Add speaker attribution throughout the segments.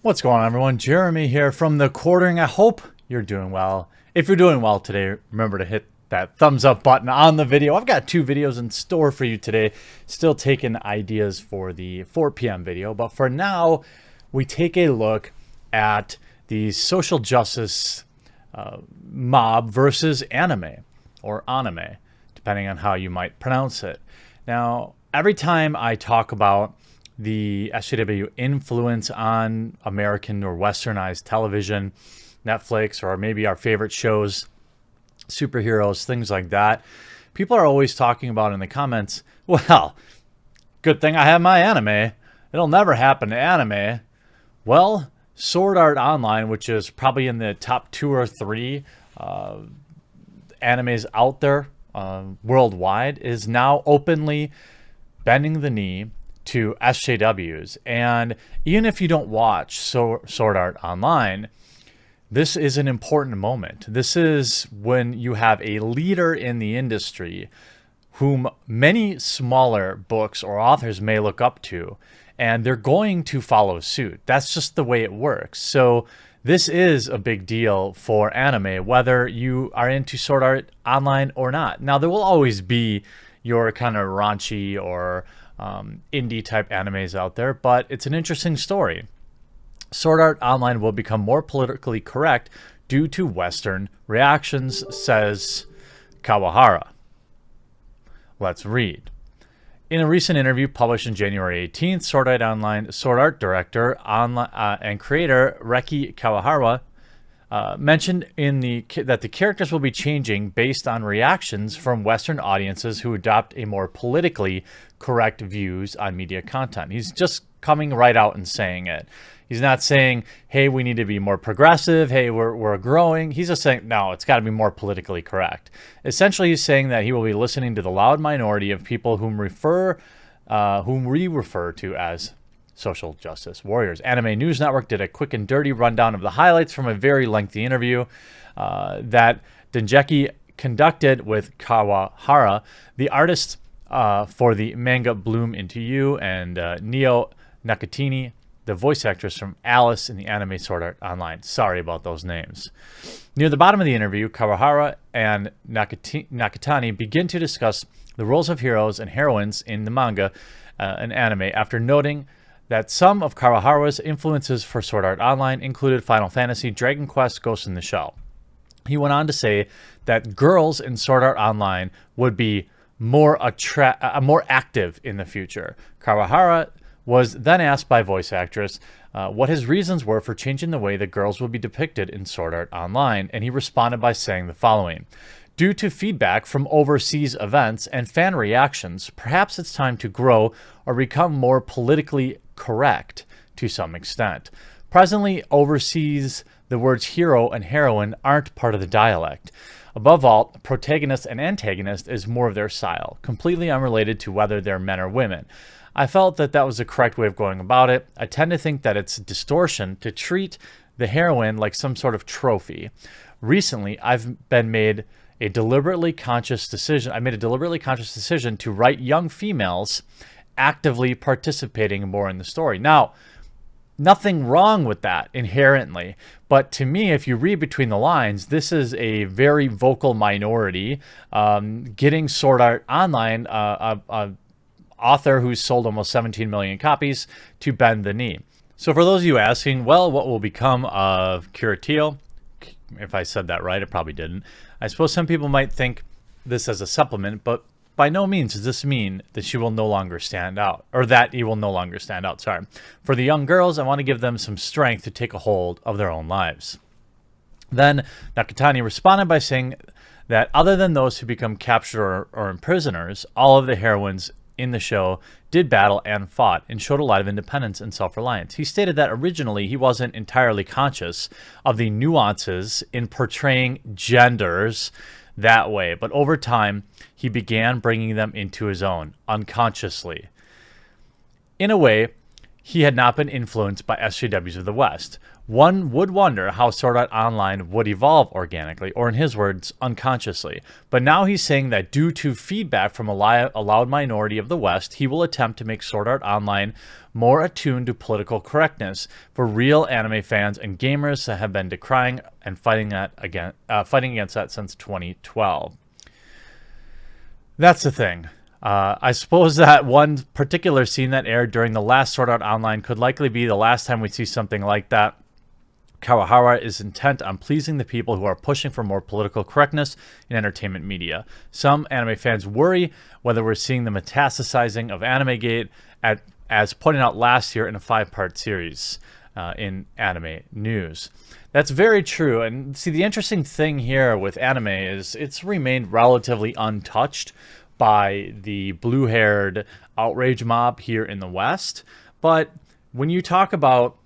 Speaker 1: What's going on, everyone? Jeremy here from The Quartering. I hope you're doing well. If you're doing well today, remember to hit that thumbs up button on the video. I've got 2 videos in store for you today. Still taking ideas for the 4 p.m. video. But for now, we take a look at the social justice mob versus anime, or anime, depending on how you might pronounce it. Now, every time I talk about the SJW influence on American or Westernized television, Netflix, or maybe our favorite shows, superheroes, things like that, people are always talking about in the comments, well, good thing I have my anime. It'll never happen to anime. Well, Sword Art Online, which is probably in the top 2 or 3 animes out there worldwide, is now openly bending the knee to SJWs. And even if you don't watch Sword Art Online, this is an important moment. This is when you have a leader in the industry whom many smaller books or authors may look up to, and they're going to follow suit. That's just the way it works. So this is a big deal for anime, whether you are into Sword Art Online or not. Now, there will always be your kind of raunchy or indie type animes out there, but it's an interesting story. Sword Art Online will become more politically correct due to Western reactions, says Kawahara. Let's read. In a recent interview published on January 18th, Sword Art Online Sword Art director and creator Reki Kawahara mentioned that the characters will be changing based on reactions from Western audiences who adopt a more politically correct views on media content. He's just coming right out and saying it. He's not saying, hey, we need to be more progressive. Hey, we're growing. He's just saying, no, it's got to be more politically correct. Essentially, he's saying that he will be listening to the loud minority of people whom we refer to as social justice warriors. Anime News Network did a quick and dirty rundown of the highlights from a very lengthy interview that Dengeki conducted with Kawahara, the artist for the manga Bloom Into You, and Neo Nakatani, the voice actress from Alice in the anime Sword Art Online. Sorry about those names. Near the bottom of the interview, Kawahara and Nakatani begin to discuss the roles of heroes and heroines in the manga and anime, after noting that some of Kawahara's influences for Sword Art Online included Final Fantasy, Dragon Quest, Ghost in the Shell. He went on to say that girls in Sword Art Online would be more active in the future. Kawahara was then asked by voice actress what his reasons were for changing the way that girls would be depicted in Sword Art Online, and he responded by saying the following: due to feedback from overseas events and fan reactions, perhaps it's time to grow or become more politically correct to some extent. Presently, overseas, the words hero and heroine aren't part of the dialect. Above all, protagonist and antagonist is more of their style, completely unrelated to whether they're men or women. I felt that that was the correct way of going about it. I tend to think that it's distortion to treat the heroine like some sort of trophy. Recently, I've made a deliberately conscious decision to write young females actively participating more in the story. Now, nothing wrong with that inherently, but to me, if you read between the lines, this is a very vocal minority getting Sword Art Online, author who's sold almost 17 million copies, to bend the knee. So for those of you asking, well, what will become of Kuretio? If I said that right, I probably didn't. I suppose some people might think this as a supplement, but by no means does this mean that she will no longer stand out, or that he will no longer stand out, sorry. For the young girls, I want to give them some strength to take a hold of their own lives. Then Nakatani responded by saying that other than those who become captured or prisoners, all of the heroines in the show did battle and fought and showed a lot of independence and self-reliance. He stated that originally he wasn't entirely conscious of the nuances in portraying genders that way, but over time he began bringing them into his own, unconsciously. In a way, he had not been influenced by SJWs of the West. One would wonder how Sword Art Online would evolve organically, or in his words, unconsciously. But now he's saying that due to feedback from a loud minority of the West, he will attempt to make Sword Art Online more attuned to political correctness for real anime fans and gamers that have been decrying and fighting against that since 2012. That's the thing. I suppose that one particular scene that aired during the last Sword Art Online could likely be the last time we see something like that. Kawahara is intent on pleasing the people who are pushing for more political correctness in entertainment media. Some anime fans worry whether we're seeing the metastasizing of AnimeGate as pointed out last year in a 5-part series in anime news. That's very true. And see, the interesting thing here with anime is it's remained relatively untouched by the blue-haired outrage mob here in the West. But when you talk about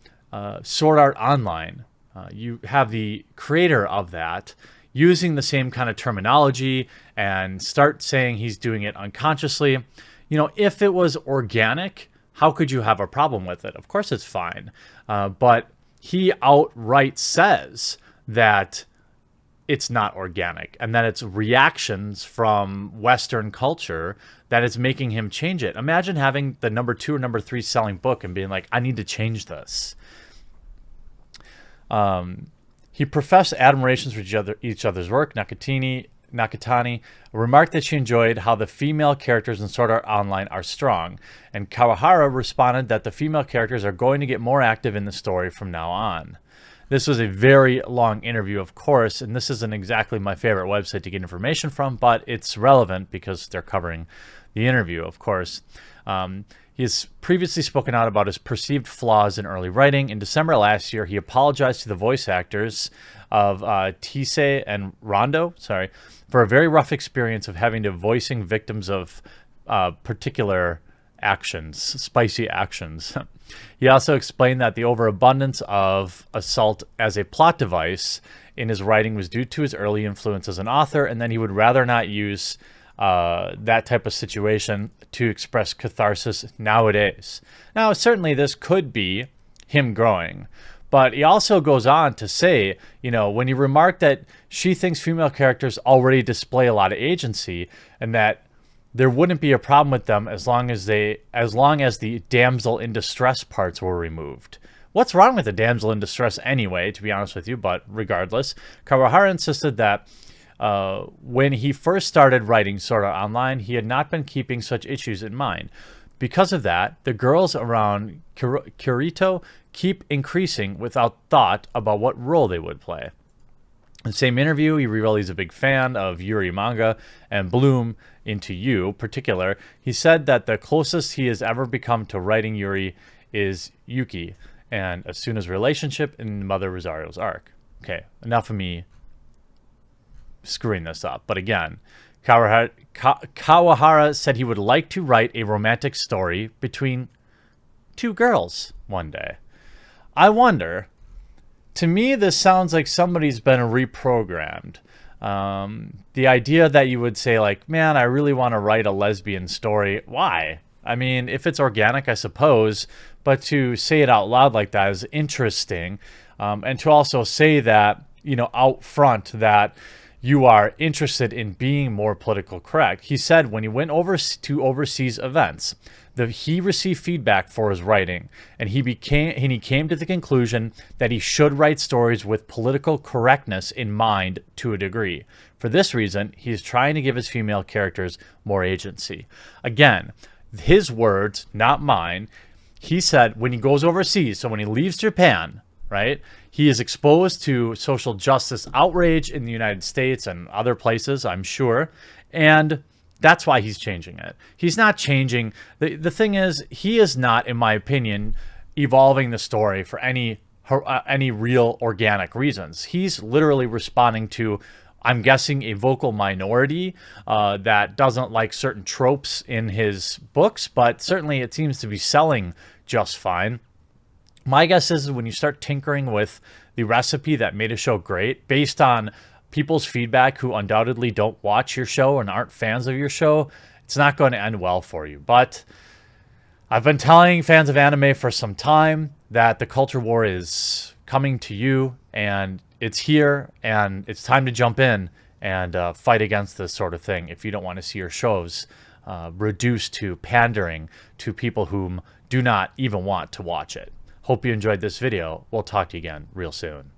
Speaker 1: Sword Art Online, you have the creator of that using the same kind of terminology and start saying he's doing it unconsciously. You know, if it was organic, how could you have a problem with it? Of course it's fine. But he outright says that it's not organic and that it's reactions from Western culture that is making him change it. Imagine having the number 2 or number 3 selling book and being like, I need to change this. He professed admiration for each other's work. Nakatani remarked that she enjoyed how the female characters in Sword Art Online are strong, and Kawahara responded that the female characters are going to get more active in the story from now on. This was a very long interview, of course, and this isn't exactly my favorite website to get information from, but it's relevant because they're covering the interview, of course. He has previously spoken out about his perceived flaws in early writing. In December last year, he apologized to the voice actors of Tisei and Rondo, for a very rough experience of having to voicing victims of particular actions, spicy actions. He also explained that the overabundance of assault as a plot device in his writing was due to his early influence as an author, and then he would rather not use that type of situation to express catharsis nowadays. Now, certainly this could be him growing, but he also goes on to say, you know, when he remarked that she thinks female characters already display a lot of agency and that there wouldn't be a problem with them as long as the damsel in distress parts were removed. What's wrong with the damsel in distress anyway, to be honest with you, but regardless, Kawahara insisted that when he first started writing Sword Art Online, he had not been keeping such issues in mind. Because of that, the girls around Kirito keep increasing without thought about what role they would play. In the same interview, he revealed he's a big fan of Yuri manga and Bloom into You particular. He said that the closest he has ever become to writing Yuri is Yuki and Asuna's relationship in Mother Rosario's arc. Okay, enough of me screwing this up. But again, Kawahara said he would like to write a romantic story between 2 girls one day. I wonder, to me, this sounds like somebody's been reprogrammed. The idea that you would say, like, man, I really want to write a lesbian story. Why? I mean, if it's organic, I suppose, but to say it out loud like that is interesting. And to also say that, you know, out front that you are interested in being more political correct. He said when he went over to overseas events, he received feedback for his writing, and he came to the conclusion that he should write stories with political correctness in mind to a degree. For this reason, he is trying to give his female characters more agency. Again, his words, not mine. He said when he goes overseas, so when he leaves Japan, right, he is exposed to social justice outrage in the United States and other places, I'm sure, and that's why he's changing it. He's not changing. The thing is, he is not, in my opinion, evolving the story for any real organic reasons. He's literally responding to, I'm guessing, a vocal minority that doesn't like certain tropes in his books, but certainly it seems to be selling just fine. My guess is when you start tinkering with the recipe that made a show great, based on people's feedback who undoubtedly don't watch your show and aren't fans of your show, it's not going to end well for you. But I've been telling fans of anime for some time that the culture war is coming to you, and it's here, and it's time to jump in and fight against this sort of thing if you don't want to see your shows reduced to pandering to people whom do not even want to watch it. Hope you enjoyed this video. We'll talk to you again real soon.